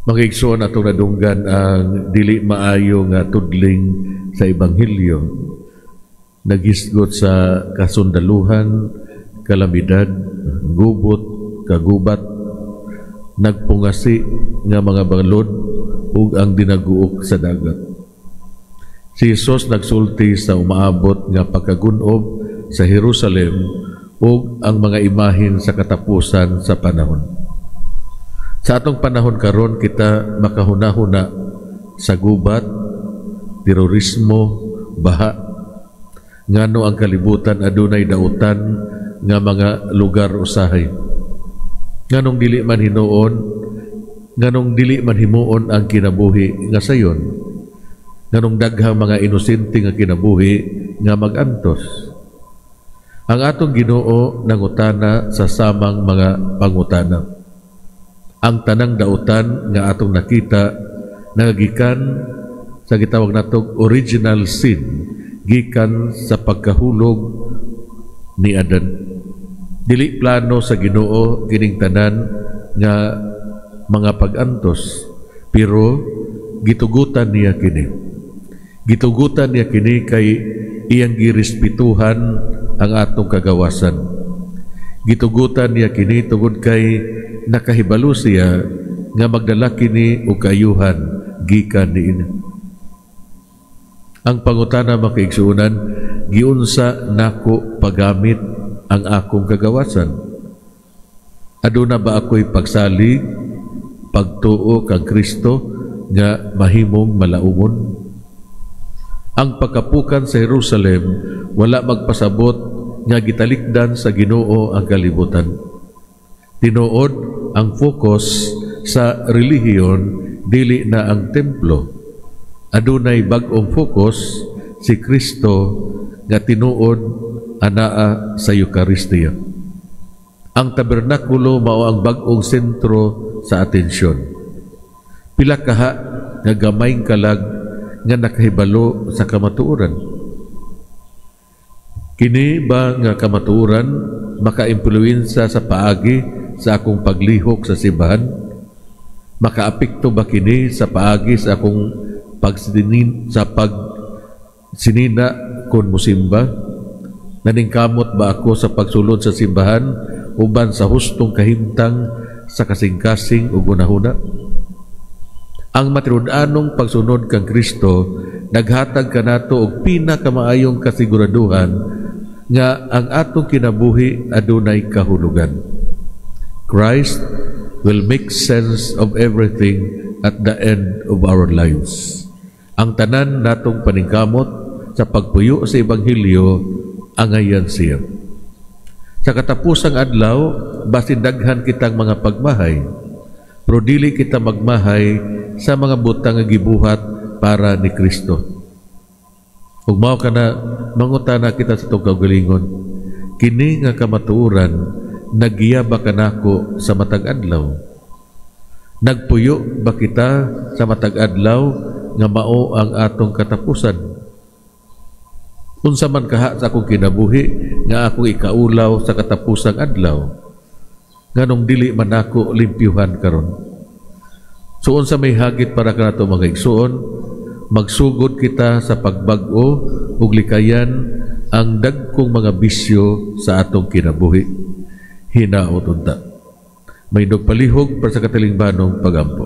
Mga igsoon atong nadunggan ang dili maayo nga tudling sa Ebanghelyo. Nagisgot sa kasundaluhan, kalamidad, gubot, kagubat, nagpungasi nga mga balod ug ang dinaguok sa dagat. Si Jesus nagsulti sa umaabot nga pagkagunob sa Jerusalem ug ang mga imahin sa katapusan sa panahon. Sa atong panahon karon kita makahuna-huna sa gubat, terorismo, baha, ngano ang kalibutan adunay dautan nga mga lugar usahay. Nganong dili man hinuon, nganong dili man himuon ang kinabuhi nga sayon. Nganong daghang mga inosente nga kinabuhi nga magantos. Ang atong Ginoo nangutana sa samang mga pangutana. Ang tanang dautan nga atong nakita nagagikan sa gitawag natong original sin, gikan sa pagkahulog ni Adan. Dili plano sa Ginoo kining tanan nga mga pag-antos, pero gitugutan niya kini. Gitugutan niya kini kay iyang girespetuhan ang atong kagawasan. Gitugutan niya kini tungod kay nakahibalo siya nga magdala kini og kayuhan gikan niini. Ang pangutana makaigsuunan, giunsa nako paggamit ang akong kagawasan? Aduna ba ako'y pagsalig, pagtuo kang Kristo nga mahimong malaumon? Ang pagkapukan sa Jerusalem wala magpasabot nga gitalikdan sa Ginoo ang kalibutan. Tinuod ang focus sa relihiyon dili na ang templo. Adunay bag-ong focus si Kristo nga tinuod anaa sa Eucharistia. Ang tabernakulo mao ang bag-ong sentro sa atensyon. Pila kaha nga gamayng kalag nga nakahibalo sa kamatuoran. Kini ba nga kamatuoran maka-impluwensa sa paagi sa akong paglihok sa simbahan? Makaapekto ba kini sa paagi sa akong pagsinina kung musimba? Naningkamot ba ako sa pagsulod sa simbahan uban sa hustong kahimtang sa kasing-kasing o gunahuna? Ang matinud-anong pagsunod kang Kristo naghatag kanato og pinakamaayong kasiguraduhan nga ang atong kinabuhi adunay kahulugan. Christ will make sense of everything at the end of our lives. Ang tanan natong paningkamot sa pagpuyo sa Ebanghelyo angayan siya. Sa katapusang adlaw, basin daghan kitang mga pagmahay, pero dili kita magmahay sa mga butang nga gibuhat para ni Kristo. Ug mao kana mangutana kita sa itong kaugalingon, kini nga kamatuoran nagiya ba kanako sa matag adlaw? Nagpuyo ba kita sa matag adlaw nga mao ang atong katapusan? Unsa man kaha sa akong kinabuhi nga akong ikaulaw sa katapusang adlaw, nganong dili man ako limpyuhan karon. So unsa may hagit para kanato mga igsoon, magsugod kita sa pagbag-o ug likayan ang dagkong mga bisyo sa atong kinabuhi. Hinaot unta. May nagpalihog para sa katilingbanong pagampo.